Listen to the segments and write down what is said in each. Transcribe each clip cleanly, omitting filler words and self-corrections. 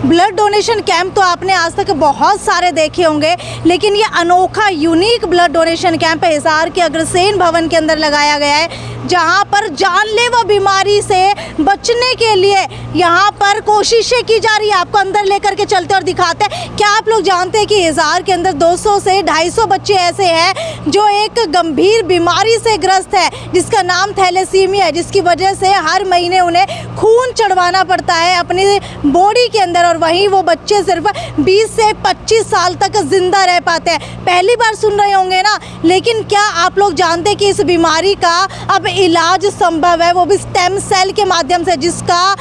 Blood donation camp तो आपने आज तक बहुत सारे देखे होंगे, लेकिन ये अनोखा unique blood donation camp Hisar के अग्रसेन भवन के अंदर लगाया गया है, जहां पर जानलेवा बीमारी से बचने के लिए यहां पर कोशिशें की जा रही है। आपको अंदर लेकर के चलते और दिखाते हैं। क्या आप लोग जानते हैं कि हिसार के अंदर 200 से 250 बच्चे ऐसे हैं जो एक गंभीर बीमारी से ग्रस्त है, जिसका नाम थैलेसीमिया है, जिसकी वजह से हर महीने उन्हें खून चढ़वाना पड़ता है अपनी बॉडी के अंदर, और वहीं वो बच्चे सिर्फ 20 से 25 साल तक जिंदा रह पाते हैं। पहली बार सुन रहे होंगे ना, लेकिन क्या आप लोग जानते हैं कि इस बीमारी का अब इलाज संभव है, वो भी स्टेम सेल के माध्यम से, जिसका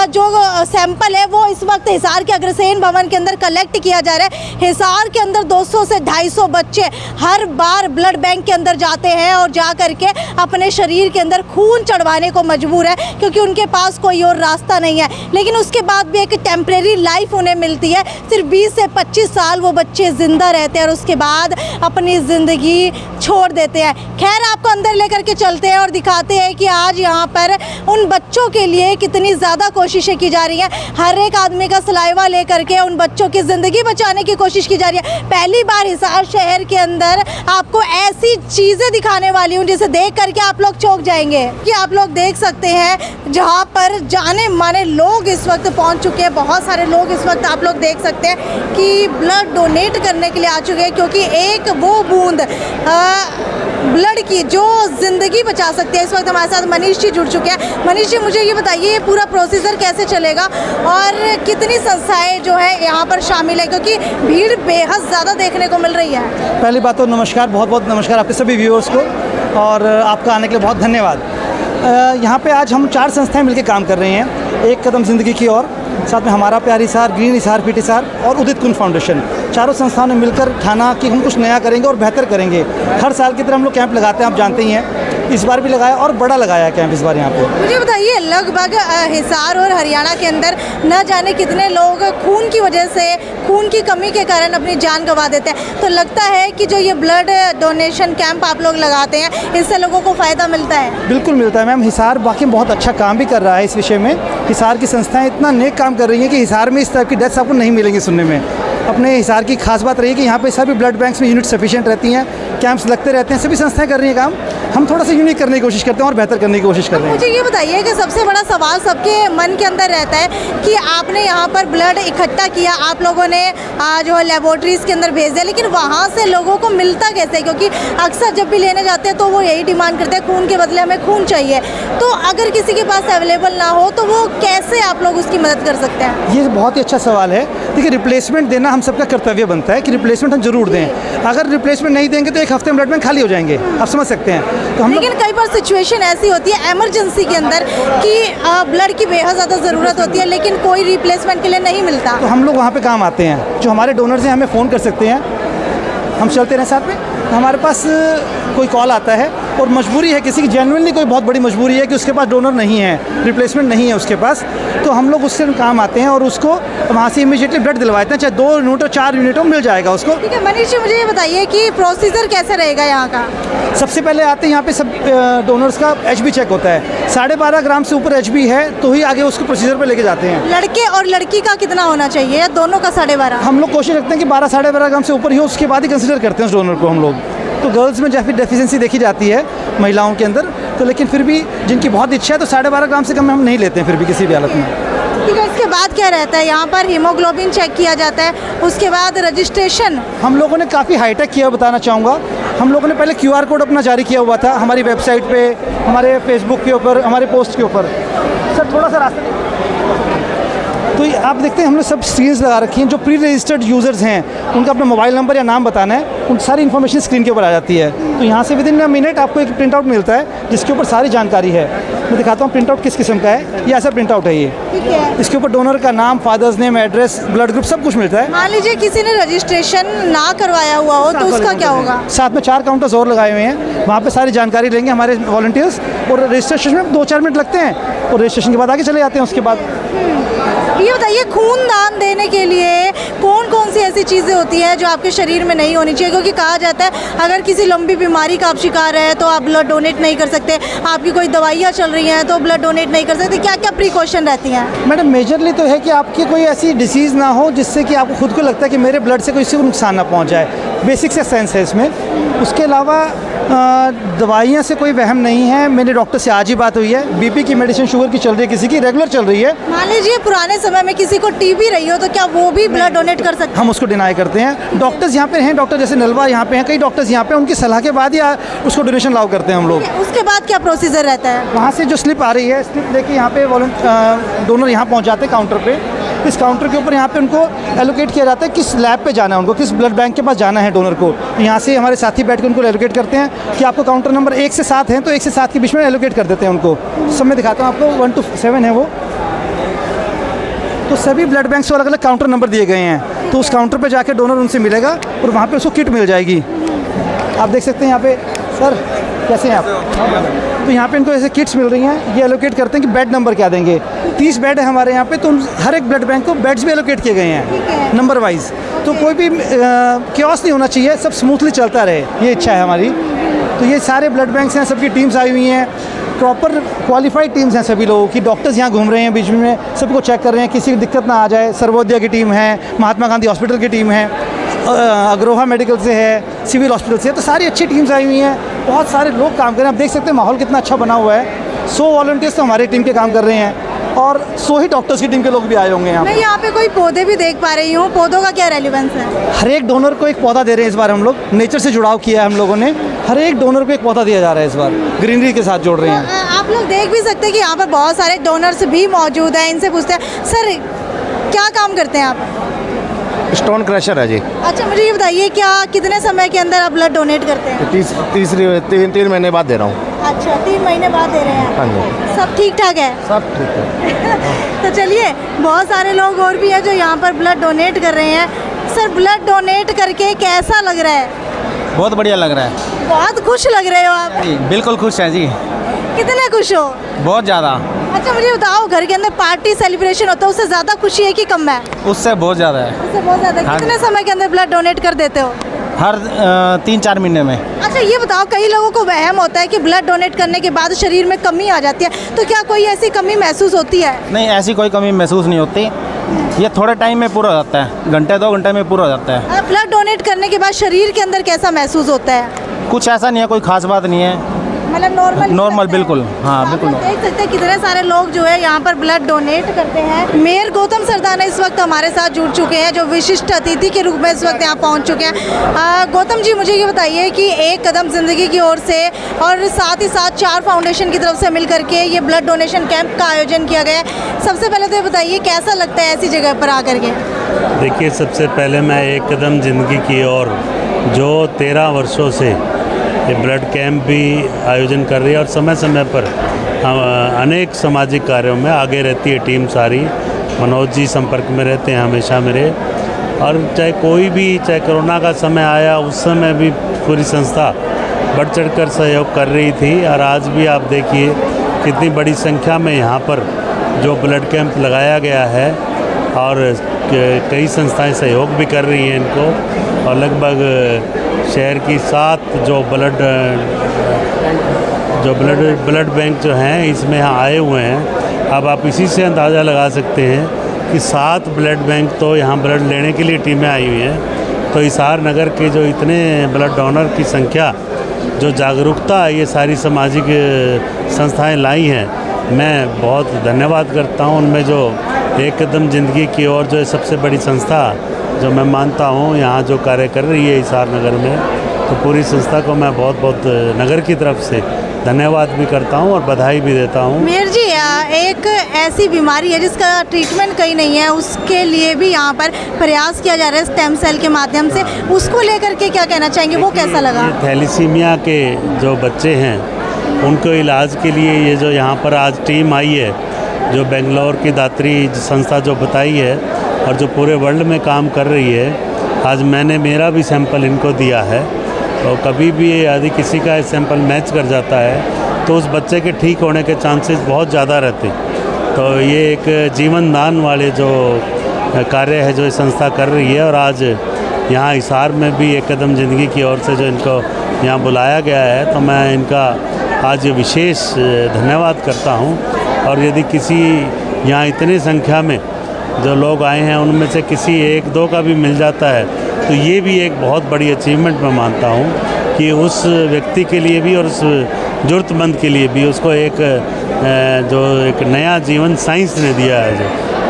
जो सैंपल है वो इस वक्त हिसार के अग्रसेन भवन के अंदर कलेक्ट किया जा रहा है। हिसार के अंदर 200 से 250 बच्चे हर बार ब्लड बैंक के अंदर जाते हैं और जा करके अपने शरीर के अंदर खून चढ़वाने को मजबूर है, क्योंकि उनके पास कोई और रास्ता नहीं है। लेकिन उसके बाद भी एक टेम्परेरी लाइफ उन्हें मिलती है। सिर्फ 20 से 25 साल वो बच्चे ज़िंदा रहते हैं और उसके बाद अपनी ज़िंदगी छोड़ देते हैं। खैर, आपको अंदर लेकर के चलते हैं और दिखाते हैं कि आज यहाँ पर उन बच्चों के लिए कितनी ज़्यादा कोशिशें की जा रही हैं। हर एक आदमी का सलाइवा लेकर के उन बच्चों की ज़िंदगी बचाने की कोशिश की जा रही है। पहली बार हिसार शहर के अंदर आपको ऐसी चीज़ें दिखाने वाली हूँ जिसे देख करके आप लोग चौंक जाएंगे। कि आप लोग देख सकते हैं जहाँ पर जाने माने लोग इस वक्त पहुँच चुके हैं। बहुत सारे लोग इस वक्त आप लोग देख सकते हैं कि ब्लड डोनेट करने के लिए आ चुके हैं, क्योंकि एक वो बूंद ब्लड की जो ज़िंदगी बचा सकते हैं। इस वक्त हमारे साथ मनीष जी जुड़ चुके हैं। मनीष जी, मुझे ये बताइए, ये पूरा प्रोसीजर कैसे चलेगा और कितनी संस्थाएं जो है यहाँ पर शामिल है, क्योंकि भीड़ बेहद ज़्यादा देखने को मिल रही है। पहली बात तो नमस्कार, बहुत बहुत नमस्कार आपके सभी व्यूअर्स को, और आपका आने के लिए बहुत धन्यवाद। यहाँ पे आज हम 4 संस्थाएं मिलकर काम कर रही हैं, एक कदम ज़िंदगी की ओर, साथ में हमारा प्यार हिसार, ग्रीन हिसार, फिट हिसार और उदित कुंज फाउंडेशन। चारों संस्थाओं ने मिलकर ठाना कि हम कुछ नया करेंगे और बेहतर करेंगे। हर साल की तरह हम लोग कैंप लगाते हैं, आप जानते ही हैं। इस बार भी लगाया और बड़ा लगाया है कैंप इस बार यहाँ पे। मुझे बताइए, लगभग हिसार और हरियाणा के अंदर न जाने कितने लोग खून की वजह से, खून की कमी के कारण अपनी जान गंवा देते हैं। तो लगता है कि जो ये ब्लड डोनेशन कैंप आप लोग लगाते हैं, इससे लोगों को फ़ायदा मिलता है? बिल्कुल मिलता है मैम। हिसार बाकी बहुत अच्छा काम भी कर रहा है इस विषय में। हिसार की संस्थाएँ इतना नेक काम कर रही हैं कि हिसार में इस टाइप की डेथ्स आपको नहीं मिलेंगी सुनने में। अपने हिसार की खास बात रही है कि यहाँ पे सभी ब्लड बैंक्स में यूनिट सफिशिएंट रहती हैं, कैंप्स लगते रहते हैं, सभी संस्थाएं कर रही हैं काम। हम थोड़ा सा यूनिक करने की कोशिश करते हैं और बेहतर करने की कोशिश कर रहे हैं। मुझे ये बताइए कि सबसे बड़ा सवाल सबके मन के अंदर रहता है कि आपने यहाँ पर ब्लड इकट्ठा किया, आप लोगों ने जो है लेबोरेटरीज़ के अंदर भेज दिया, लेकिन वहाँ से लोगों को मिलता कैसे? क्योंकि अक्सर जब भी लेने जाते हैं तो वो यही डिमांड करते हैं, खून के बदले हमें खून चाहिए। तो अगर किसी के पास अवेलेबल ना हो तो वो कैसे आप लोग उसकी मदद कर सकते हैं? ये बहुत ही अच्छा सवाल है। देखिए, रिप्लेसमेंट देना हम सबका कर्तव्य बनता है कि रिप्लेसमेंट हम जरूर दें। अगर रिप्लेसमेंट नहीं देंगे तो एक हफ्ते में ब्लड बैंक खाली हो जाएंगे, आप समझ सकते हैं। तो हम लेकिन कई बार सिचुएशन ऐसी होती है इमरजेंसी के अंदर कि ब्लड की बेहद ज़्यादा ज़रूरत होती है, लेकिन कोई रिप्लेसमेंट के लिए नहीं मिलता। तो हम लोग वहाँ पे काम आते हैं। जो हमारे डोनर्स हैं हमें फ़ोन कर सकते हैं, हम चलते रहें साथ में। हमारे पास कोई कॉल आता है और मजबूरी है किसी की, जेन्युइनली कोई बहुत बड़ी मजबूरी है कि उसके पास डोनर नहीं है, रिप्लेसमेंट नहीं है उसके पास, तो हम लोग उससे काम आते हैं और उसको वहाँ से इमीडिएटली ब्लड दिलवाते हैं, चाहे 2 यूनिट हो 4 यूनिट हो, मिल जाएगा उसको। ठीक है मनीष जी, मुझे ये बताइए कि प्रोसीजर कैसे रहेगा यहाँ का? सबसे पहले आते हैं यहाँ पे सब डोनर्स का HB चेक होता है। 12.5 ग्राम से ऊपर HB है तो ही आगे उसको प्रोसीजर पे लेके जाते हैं। लड़के और लड़की का कितना होना चाहिए, दोनों का 12.5? हम लोग कोशिश रखते हैं कि 12-12.5 ग्राम से ऊपर ही हो, उसके बाद ही कंसिडर करते हैं उस डोनर को हम लोग। तो गर्ल्स में जैसे डेफिशिएंसी देखी जाती है महिलाओं के अंदर, तो लेकिन फिर भी जिनकी बहुत इच्छा है तो 12.5 ग्राम से कम हम नहीं लेते हैं फिर भी किसी भी हालत में। ठीक है, इसके बाद क्या रहता है? यहाँ पर हीमोग्लोबिन चेक किया जाता है, उसके बाद रजिस्ट्रेशन। हम लोगों ने काफ़ी हाईटेक किया, बताना चाहूँगा। हम लोगों ने पहले QR कोड अपना जारी किया हुआ था हमारी वेबसाइट पे, हमारे फेसबुक के ऊपर, हमारे पोस्ट के ऊपर। सर थोड़ा सा रास्ता, तो आप देखते हैं हमने सब स्क्रीन्स लगा रखी हैं। जो प्री रजिस्टर्ड यूज़र्स हैं उनका अपना मोबाइल नंबर या नाम बताना है, उन सारी इन्फॉर्मेशन स्क्रीन के ऊपर आ जाती है। तो यहाँ से विदिन अ मिनट आपको एक प्रिंट आउट मिलता है जिसके ऊपर सारी जानकारी है। मैं दिखाता हूँ प्रिंट आउट किस किस्म का है। ये ऐसा प्रिंट आउट है ये। ठीक है, इसके ऊपर डोनर का नाम, father's name, address, blood group सब कुछ मिलता है। मान लीजिए किसी ने रजिस्ट्रेशन ना करवाया हुआ हो तो उसका क्या होगा? साथ में 4 काउंटर्स और लगाए हुए हैं, वहाँ पे सारी जानकारी लेंगे हमारे वॉलंटियर्स, और रजिस्ट्रेशन में 2-4 मिनट लगते हैं और रजिस्ट्रेशन के बाद आगे चले जाते हैं। उसके बाद ये बताइए, खून दान देने के लिए कौन कौन सी ऐसी चीज़ें होती हैं जो आपके शरीर में नहीं होनी चाहिए, क्योंकि कहा जाता है अगर किसी लंबी बीमारी का आप शिकार है तो आप ब्लड डोनेट नहीं कर सकते, आपकी कोई दवाइयाँ चल रही हैं तो ब्लड डोनेट नहीं कर सकते, क्या क्या प्रिकॉशन रहती हैं? मैडम मेजरली तो है कि आपकी कोई ऐसी डिसीज़ ना हो जिससे कि आपको खुद को लगता है कि मेरे ब्लड से किसी को नुकसान ना पहुंच जाए, बेसिक से सेंस है इसमें। उसके अलावा दवाइयाँ से कोई वहम नहीं है। मेरे डॉक्टर से आज ही बात हुई है, बीपी की मेडिसिन शुगर की चल रही है, किसी की रेगुलर चल रही है। मान लीजिए पुराने समय में किसी को टीबी रही हो तो क्या वो भी ब्लड डोनेट कर सकते हैं? हम उसको डिनाई करते हैं। डॉक्टर्स यहाँ पे हैं, डॉक्टर जैसे नलवा यहाँ पे हैं, कई डॉक्टर्स यहाँ पे, उनकी सलाह के बाद ही उसको डोनेशन अलाउ करते हैं हम लोग। उसके बाद क्या प्रोसीजर रहता है? वहाँ से जो स्लिप आ रही है, स्लिप लेके यहाँ पे डोनर यहाँ पहुँच जाते हैं काउंटर पे। इस काउंटर के ऊपर यहाँ पे उनको एलोकेट किया जाता है किस लैब पे जाना है, उनको किस ब्लड बैंक के पास जाना है डोनर को। यहाँ से हमारे साथी बैठ के उनको एलोकेट करते हैं कि आपको काउंटर नंबर 1 से 7 है तो 1 से 7 के बीच में एलोकेट कर देते हैं उनको। सब मैं दिखाता हूँ आपको, 1 to 7 है वो। तो सभी ब्लड बैंक से अलग अलग काउंटर नंबर दिए गए हैं, तो उस काउंटर पे जाके डोनर उनसे मिलेगा और वहाँ पे उसको किट मिल जाएगी। आप देख सकते हैं यहाँ पे। सर कैसे हैं आप? तो यहाँ पे इनको ऐसे किट्स मिल रही हैं, ये एलोकेट करते हैं कि बेड नंबर क्या देंगे। 30 बेड है हमारे यहाँ पे, तो हर एक ब्लड बैंक को बेड्स भी एलोकेट किए गए हैं नंबर वाइज, तो कोई भी क्योस नहीं होना चाहिए, सब स्मूथली चलता रहे, ये इच्छा है हमारी। तो ये सारे ब्लड बैंक्स हैं, सबकी टीम्स आई हुई हैं, प्रॉपर क्वालिफाइड टीम्स हैं सभी लोगों की। डॉक्टर्स यहाँ घूम रहे हैं बीच में, सबको चेक कर रहे हैं, किसी की दिक्कत ना आ जाए। सर्वोदय की टीम है, महात्मा गांधी हॉस्पिटल की टीम है, अग्रोहा मेडिकल से है, सिविल हॉस्पिटल से है, तो सारी अच्छी टीम्स आई हुई हैं। बहुत सारे लोग काम कर रहे हैं, आप देख सकते हैं माहौल कितना अच्छा बना हुआ है। 100 वॉलंटियर्स तो हमारी टीम के काम कर रहे हैं और 100 ही डॉक्टर्स की टीम के लोग भी आए होंगे यहाँ मैं पे। यहाँ पे कोई पौधे भी देख पा रही हूँ, पौधों का क्या रेलिवेंस है? हर एक डोनर को एक पौधा दे रहे हैं इस बार हम लोग, नेचर से जुड़ाव किया है हम लोगों ने। हर एक डोनर को एक पौधा दिया जा रहा है इस बार, ग्रीनरी के साथ जोड़ रहे हैं। आप लोग देख भी सकते हैं कि यहाँ पर बहुत सारे डोनर्स भी मौजूद हैं। इनसे पूछते हैं, सर क्या काम करते हैं आप? स्टोन क्रशर है जी। अच्छा मुझे ये बताइए, क्या कितने समय के अंदर आप ब्लड डोनेट करते हैं? 3 महीने बाद दे रहा हूँ। अच्छा 3 महीने बाद दे रहे हैं? हाँ जी। सब ठीक ठाक है? सब ठीक है। तो चलिए, बहुत सारे लोग और भी हैं जो यहाँ पर ब्लड डोनेट कर रहे हैं। सर ब्लड डोनेट करके कैसा लग रहा है? बहुत बढ़िया लग रहा है। बहुत खुश लग रहे हो आप? जी बिल्कुल खुश हैं जी, कितने खुश हो? बहुत ज़्यादा। अच्छा मुझे बताओ, घर के अंदर पार्टी सेलिब्रेशन होता है, उससे ज़्यादा खुशी है कि कम है? उससे बहुत ज़्यादा है। उससे बहुत ज़्यादा। हाँ। कितने समय के अंदर ब्लड डोनेट कर देते हो? हर 3-4 महीने में। अच्छा ये बताओ, कई लोगों को वहम होता है कि ब्लड डोनेट करने के बाद शरीर में कमी आ जाती है, तो क्या कोई ऐसी कमी महसूस होती है? नहीं, ऐसी कोई कमी महसूस नहीं होती, ये थोड़े टाइम में पूरा हो जाता है, घंटे 2 घंटे में पूरा हो जाता है। ब्लड डोनेट करने के बाद शरीर के अंदर कैसा महसूस होता है? कुछ ऐसा नहीं है, कोई खास बात नहीं है, मतलब नॉर्मल? नॉर्मल बिल्कुल। हाँ बिल्कुल। आप देख सकते हैं कितने सारे लोग जो है यहाँ पर ब्लड डोनेट करते हैं। मेयर गौतम सरदाना इस वक्त हमारे साथ जुड़ चुके हैं, जो विशिष्ट अतिथि के रूप में इस वक्त यहाँ पहुँच चुके हैं। गौतम जी मुझे ये बताइए कि एक कदम ज़िंदगी की ओर से और साथ ही साथ 4 फाउंडेशन की तरफ से मिल करके ये ब्लड डोनेशन कैंप का आयोजन किया गया है। सबसे पहले तो ये बताइए कैसा लगता है ऐसी जगह पर आकर के? देखिए, सबसे पहले मैं एक कदम ज़िंदगी की ओर जो 13 वर्षों से ये ब्लड कैंप भी आयोजन कर रही है और समय समय पर अनेक सामाजिक कार्यों में आगे रहती है टीम सारी। मनोज जी संपर्क में रहते हैं हमेशा मेरे, और चाहे कोरोना का समय आया उस समय भी पूरी संस्था बढ़ चढ़कर सहयोग कर रही थी। और आज भी आप देखिए कितनी बड़ी संख्या में यहाँ पर जो ब्लड कैंप लगाया गया है और कई संस्थाएं सहयोग भी कर रही हैं इनको, और लगभग शहर की 7 जो ब्लड बैंक जो हैं इसमें यहाँ आए हुए हैं। अब आप इसी से अंदाज़ा लगा सकते हैं कि 7 ब्लड बैंक तो यहाँ ब्लड लेने के लिए टीमें आई हुई हैं। तो हिसार नगर के जो इतने ब्लड डोनर की संख्या, जो जागरूकता ये सारी सामाजिक संस्थाएं लाई हैं, मैं बहुत धन्यवाद करता हूँ उनमें। जो एक कदम ज़िंदगी की ओर जो सबसे बड़ी संस्था जो मैं मानता हूँ यहाँ जो कार्य कर रही है हिसार नगर में, तो पूरी संस्था को मैं बहुत बहुत नगर की तरफ से धन्यवाद भी करता हूँ और बधाई भी देता हूँ। मेयर जी, एक ऐसी बीमारी है जिसका ट्रीटमेंट कहीं नहीं है, उसके लिए भी यहाँ पर प्रयास किया जा रहा है स्टेम सेल के माध्यम से, उसको लेकर के क्या कहना चाहेंगे, वो कैसा लगा? थैलीसीमिया के जो बच्चे हैं उनको इलाज के लिए ये जो यहाँ पर आज टीम आई है, जो बेंगलोर की दात्री संस्था जो बताई है और जो पूरे वर्ल्ड में काम कर रही है, आज मैंने मेरा भी सैंपल इनको दिया है। तो कभी भी यदि किसी का सैंपल मैच कर जाता है तो उस बच्चे के ठीक होने के चांसेस बहुत ज़्यादा रहते। तो ये एक जीवन दान वाले जो कार्य है जो ये संस्था कर रही है, और आज यहाँ हिसार में भी एक कदम ज़िंदगी की ओर से जो इनको यहाँ बुलाया गया है, तो मैं इनका आज विशेष धन्यवाद करता हूँ। और यदि किसी यहाँ इतनी संख्या में जो लोग आए हैं उनमें से किसी एक दो का भी मिल जाता है तो ये भी एक बहुत बड़ी अचीवमेंट मैं मानता हूँ कि उस व्यक्ति के लिए भी और उस ज़रूरतमंद के लिए भी उसको जो एक नया जीवन साइंस ने दिया है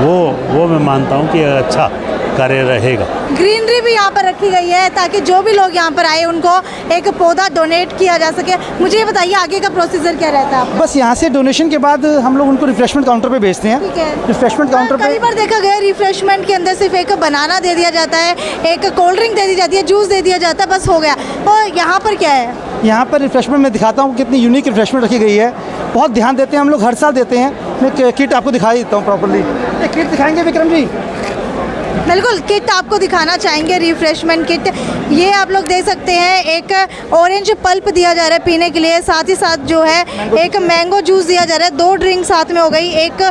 जो वो मैं मानता हूँ कि अच्छा कार्य रहेगा। ग्रीनरी भी यहाँ पर रखी गई है ताकि जो भी लोग यहाँ पर आए उनको एक पौधा डोनेट किया जा सके। मुझे ये बताइए आगे का प्रोसीजर क्या रहता है आपका? बस यहाँ से डोनेशन के बाद हम लोग उनको रिफ्रेशमेंट काउंटर पे भेजते हैं। ठीक है। रिफ्रेशमेंट काउंटर पे कई बार देखा गया रिफ्रेशमेंट के अंदर सिर्फ एक बनाना दे दिया जाता है, एक कोल्ड ड्रिंक दे दी जाती है, जूस दे दिया जाता है, बस हो गया। और यहाँ पर क्या है? यहाँ पर रिफ्रेशमेंट में दिखाता हूँ कितनी यूनिक रिफ्रेशमेंट रखी गई है। बहुत ध्यान देते हैं हम लोग, हर साल देते हैं। मैं किट आपको दिखा देता हूँ प्रॉपरली। एक किट दिखाएंगे विक्रम जी? बिल्कुल, किट आपको दिखाना चाहेंगे, रिफ्रेशमेंट किट। ये आप लोग देख सकते हैं, एक ऑरेंज पल्प दिया जा रहा है पीने के लिए, साथ ही साथ जो है एक मैंगो जूस दिया जा रहा है, 2 ड्रिंक साथ में हो गई, एक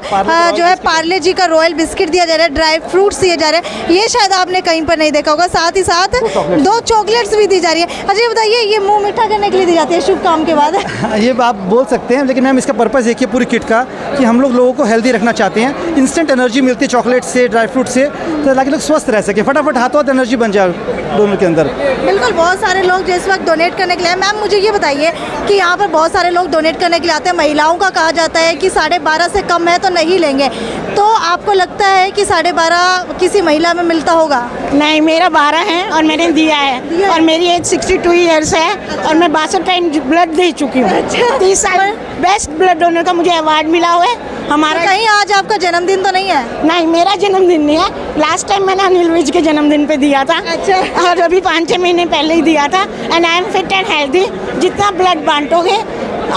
जो है पार्ले जी का रॉयल बिस्किट दिया जा रहा है, ड्राई फ्रूट्स दिए जा रहे हैं। ये शायद आपने कहीं पर नहीं देखा होगा। साथ ही साथ 2 चॉकलेट्स भी दी जा रही है। अच्छा ये बताइए, ये मुँह मीठा करने के लिए दी जाती है शुभ काम के बाद? ये आप बोल सकते हैं, लेकिन मैम इसका पर्पज़ देखिए पूरी किट का कि हम लोग लोगों को हेल्दी रखना चाहते हैं। इंस्टेंट एनर्जी मिलती है चॉकलेट से, ड्राई फ्रूट से, तो ताकि लोग स्वस्थ रह सकें, फटाफट हाथों हाथ एनर्जी बन जाए दोनों के अंदर। बिल्कुल, बहुत सारे लोग जो इस वक्त डोनेट करने के लिए। मैम मुझे ये बताइए कि यहाँ पर बहुत सारे लोग डोनेट करने के लिए आते हैं। महिलाओं का कहा जाता है कि 12.5 से कम है तो नहीं लेंगे, तो आपको लगता है कि 12.5 किसी महिला में मिलता होगा? नहीं, मेरा 12 है और मैंने दिया है और मेरी एज 62 ईयर्स है और मैं 62 टाइम ब्लड दे चुकी हूँ। 30 साल बेस्ट ब्लड डोनर का मुझे अवार्ड मिला हुआ है। हमारा कहीं आज आपका जन्मदिन तो नहीं है? नहीं, मेरा जन्मदिन नहीं है। लास्ट टाइम मैंने अनिल विज के जन्मदिन पे दिया था। अच्छा। और अभी 5-6 महीने पहले ही दिया था। And I am fit and healthy. जितना ब्लड बांटोगे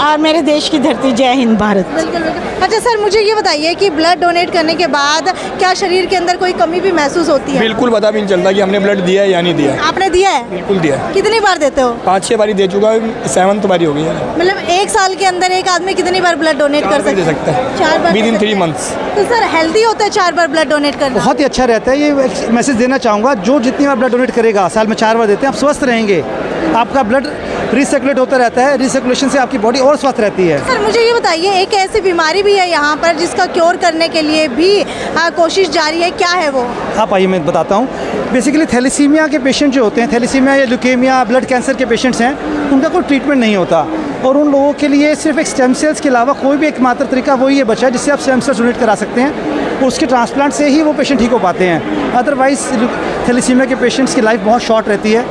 और मेरे देश की धरती, जय हिंद भारत। बिल्कुल बिल्कुल। अच्छा सर, मुझे ये बताइए कि ब्लड डोनेट करने के बाद क्या शरीर के अंदर कोई कमी भी महसूस होती है? बिल्कुल पता भी नहीं चलता कि हमने ब्लड दिया है या नहीं दिया। आपने दिया है? बिल्कुल दिया है। कितनी बार देते हो? 5-6 बारी दे चुका हूँ, 7th बारी हो गई है। मतलब 1 साल के अंदर एक आदमी कितनी बार ब्लड डोनेट कर दे सकता है 4 बार विद इन दे सकता 3 है। मंथ्स। तो सर हेल्दी होता है 4 बार ब्लड डोनेट करना? बहुत ही अच्छा रहता है। ये एक मैसेज देना चाहूँगा, जो जितनी बार ब्लड डोनेट करेगा, साल में 4 बार देते हैं, आप स्वस्थ रहेंगे। आपका ब्लड रिसर्कुलेट होता रहता है, रिसर्कुलेशन से आपकी बॉडी और स्वस्थ रहती है। सर मुझे ये बताइए, एक ऐसी बीमारी भी है यहाँ पर जिसका क्योर करने के लिए भी कोशिश जारी है, क्या है वो? आप आइए मैं बताता हूँ। बेसिकली थैलेसीमिया के पेशेंट जो होते हैं, थैलेसीमिया या ल्यूकेमिया, ब्लड कैंसर के पेशेंट्स हैं, उनका कोई ट्रीटमेंट नहीं होता और उन लोगों के लिए सिर्फ एक स्टेम सेल्स के अलावा कोई भी एकमात्र तरीका वही है बचा है जिससे आप स्टेम सेल्स डोनेट करा सकते हैं। उसके ट्रांसप्लांट से ही वो पेशेंट ठीक हो पाते हैं। अदरवाइज़ थैलेसीमिया के पेशेंट्स की लाइफ बहुत शॉर्ट रहती है,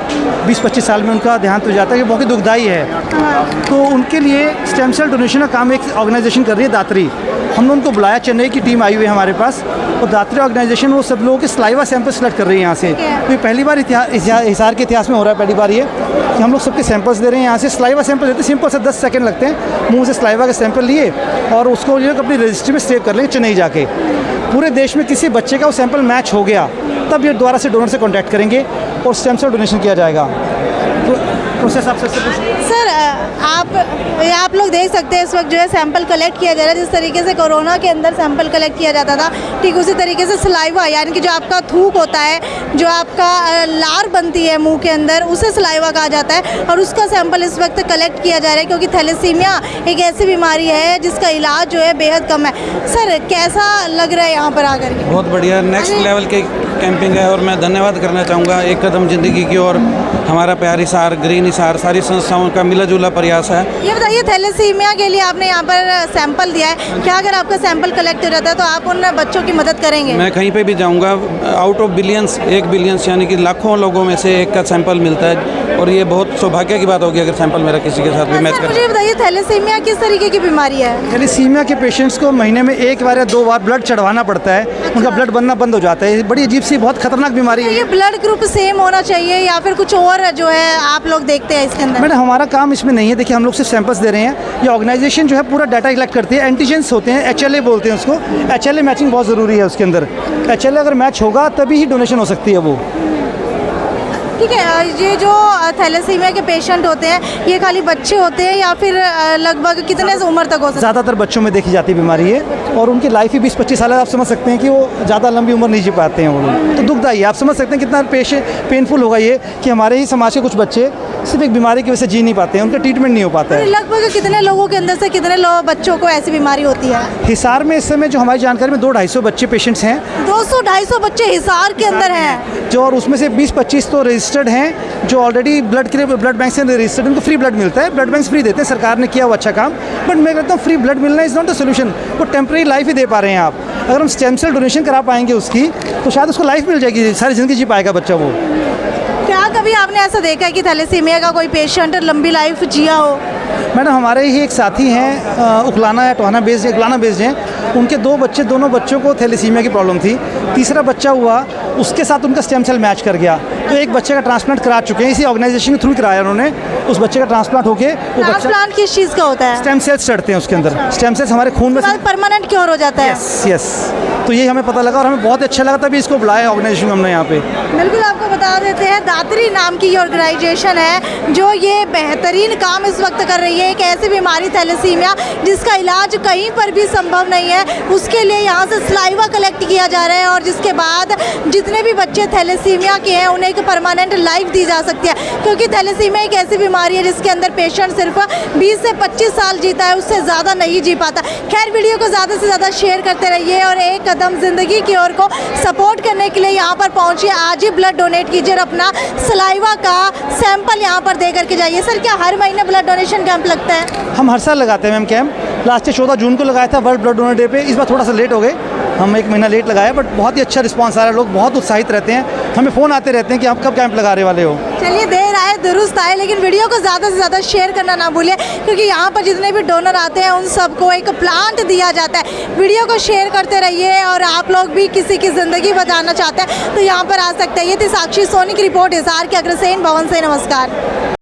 20-25 साल में उनका देहांत हो जाता है, ये बहुत ही दुखदाई है। तो उनके लिए स्टेम सेल डोनेशन का काम एक ऑर्गेनाइजेशन कर रही है, दात्री। हमने उनको बुलाया, चेन्नई की टीम आई हुई है हमारे पास, और दात्री ऑर्गेनाइजेशन वो सब लोगों के सलाइवा सैंपल सेलेक्ट कर रही है यहाँ से। तो ये पहली बार हिसार के इतिहास में हो रहा है, पहली बार ये कि हम लोग सबके सैंपल्स दे रहे हैं यहाँ से। सलाइवा सैंपल देते हैं, सिंपल से 10 सेकंड लगते हैं, मुंह से सलाइवा के सैंपल लिए और उसको ये अपनी रजिस्ट्री में सेव कर लेंगे चेन्नई जाके। पूरे देश में किसी बच्चे का वो सैंपल मैच हो गया तब ये दोबारा से डोनर से कॉन्टैक्ट करेंगे और स्टेम सेल डोनेशन किया जाएगा। तो प्रोसेस आप सर आप लोग देख सकते हैं इस वक्त जो है सैंपल कलेक्ट किया जा रहा है। जिस तरीके से कोरोना के अंदर सैंपल कलेक्ट किया जाता था, ठीक उसी तरीके से सलाइवा यानी कि जो आपका थूक होता है, जो आपका लार बनती है मुंह के अंदर, उसे सलाइवा कहा जाता है और उसका सैंपल इस वक्त कलेक्ट किया जा रहा है क्योंकि थैलेसीमिया एक ऐसी बीमारी है जिसका इलाज जो है बेहद कम है। सर कैसा लग रहा है यहाँ पर आकर के? बहुत बढ़िया, नेक्स्ट लेवल की कैंपिंग है और मैं धन्यवाद करना चाहूँगा एक कदम ज़िंदगी की और हमारा प्यार हिसार, ग्रीन हिसार, सारी संस्थाओं का मिला जुला प्रयास है। ये बताइए, थैलेसीमिया के लिए आपने यहाँ पर सैंपल दिया है, क्या अगर आपका सैंपल कलेक्ट हो जाता है तो आप उन बच्चों की मदद करेंगे? मैं कहीं पे भी जाऊँगा, आउट ऑफ बिलियंस 1 बिलियन यानी कि लाखों लोगों में से एक का सैंपल मिलता है और ये बहुत सौभाग्य की बात होगी अगर सैंपल मेरा किसी के साथ भी मैच कर। मुझे बताइए, थैलेसीमिया किस तरीके की बीमारी है? थैलेसीमिया के पेशेंट्स को महीने में 1 बार या 2 बार ब्लड चढ़वाना पड़ता है। उनका ब्लड बनना बंद हो जाता है। बड़ी अजीब सी बहुत खतरनाक बीमारी है। ये ब्लड ग्रुप सेम होना चाहिए या फिर कुछ और जो है आप लोग देखते हैं इसके अंदर? मैडम हमारा काम इसमें नहीं है। देखिए हम लोग सिर्फ सैंपल्स दे रहे हैं। ये ऑर्गेनाइजेशन जो है पूरा डाटा कलेक्ट करती है। एंटीजेंस होते हैं, HLA बोलते हैं उसको। HLA मैचिंग बहुत ज़रूरी है उसके अंदर। HLA अगर मैच होगा तभी ही डोनेशन हो सकती है वो। ठीक है, ये जो थैलेसीमिया के पेशेंट होते हैं ये खाली बच्चे होते हैं या फिर लगभग कितने उम्र तक हो सकता है? ज़्यादातर बच्चों में देखी जाती बीमारी है और उनकी लाइफ ही 20-25 साल है। आप समझ सकते हैं कि वो ज़्यादा लंबी उम्र नहीं जी पाते हैं वो लोग, तो दुखदाई है। आप समझ सकते हैं कितना पेनफुल होगा ये कि हमारे ही समाज के कुछ बच्चे सिर्फ एक बीमारी की वजह से जी नहीं पाते हैं, उनका ट्रीटमेंट नहीं हो पाता है। लगभग कितने लोगों के अंदर से कितने बच्चों को ऐसी बीमारी होती है? हिसार में इस समय जो हमारी जानकारी में 200-250 बच्चे पेशेंट्स हैं। 200-250 बच्चे हिसार के अंदर हैं जो, और उसमें से 20-25 तो रजिस्टर्ड हैं जो ऑलरेडी ब्लड के लिए ब्लड बैंक से रजिस्टर्ड, उनको फ्री ब्लड मिलता है। ब्लड बैंक फ्री देते हैं, सरकार ने किया हुआ अच्छा काम। बट मैं कहता हूँ फ्री ब्लड मिलना इज़ नॉट अ सोल्यूशन। वो टेम्प्रेरी लाइफ ही दे पा रहे हैं आप। अगर हम स्टेम सेल डोनेशन करा पाएंगे उसकी तो शायद उसको लाइफ मिल जाएगी, सारी ज़िंदगी जी पाएगा बच्चा वो। क्या कभी आपने ऐसा देखा है कि थैलेसीमिया का कोई पेशेंट लंबी लाइफ जिया हो? मैडम हमारे ही एक साथी हैं उखलाना है, टोहाना बेस्ड हैं। उनके 2 बच्चे, दोनों बच्चों को थैलेसीमिया की प्रॉब्लम थी। तीसरा बच्चा हुआ, उसके साथ उनका स्टेम सेल मैच कर गया, तो एक बच्चे का ट्रांसप्लांट करा चुके हैं। इसी ऑर्गेनाइजेशन के थ्रू कराया उन्होंने। उस बच्चे का ट्रांसप्लांट होके वो बच्चा, ट्रांसप्लांट किस चीज़ का होता है? स्टेम सेल्स चढ़ते हैं उसके अंदर। स्टेम सेल्स हमारे खून में परमानेंट क्योर हो जाता है? यस। तो ये हमें पता लगा और हमें बहुत अच्छा लगा, तभी इसको बुलाया ऑर्गेनाइजेशन में हमने यहाँ पे। बिल्कुल, आपको बता देते हैं दात्री नाम की ये ऑर्गेनाइजेशन है जो ये बेहतरीन काम इस वक्त कर रही है। एक ऐसी बीमारी थैलेसीमिया जिसका इलाज कहीं पर भी संभव नहीं है, उसके लिए यहाँ से सलाइवा कलेक्ट किया जा रहा है और जिसके बाद जितने भी बच्चे थैलेसीमिया के हैं उन्हें एक परमानेंट लाइफ दी जा सकती है। क्योंकि थैलेसीमिया एक ऐसी बीमारी है जिसके अंदर पेशेंट सिर्फ 20 से 25 साल जीता है, उससे ज़्यादा नहीं जी पाता। खैर, वीडियो को ज़्यादा से ज़्यादा शेयर करते रहिए और एक कदम ज़िंदगी की ओर को सपोर्ट करने के लिए यहाँ पर पहुँचिए। आज ही ब्लड डोनेट कीजिए और अपना सलाइवा का सैंपल यहाँ पर दे करके जाइए। सर, क्या हर महीने ब्लड डोनेशन कैंप लगता है? हम हर साल लगाते हैं मैम कैंप। लास्ट 14 जून को लगाया था वर्ल्ड ब्लड डोनर डे पे। इस बार थोड़ा सा लेट हो गए, हम 1 महीना लेट लगाया, बट बहुत ही अच्छा रिस्पांस आ रहा है। लोग बहुत उत्साहित रहते हैं, हमें फ़ोन आते रहते हैं कि आप कब कैंप लगाने वाले हो। चलिए, देर आए दुरुस्त आए, लेकिन वीडियो को ज़्यादा से ज़्यादा शेयर करना ना भूलिए क्योंकि यहाँ पर जितने भी डोनर आते हैं उन सबको एक प्लांट दिया जाता है। वीडियो को शेयर करते रहिए और आप लोग भी किसी की ज़िंदगी बचाना चाहते हैं तो यहाँ पर आ सकते हैं। ये थी साक्षी सोनी की रिपोर्ट हिसार के अग्रसेन भवन से। नमस्कार।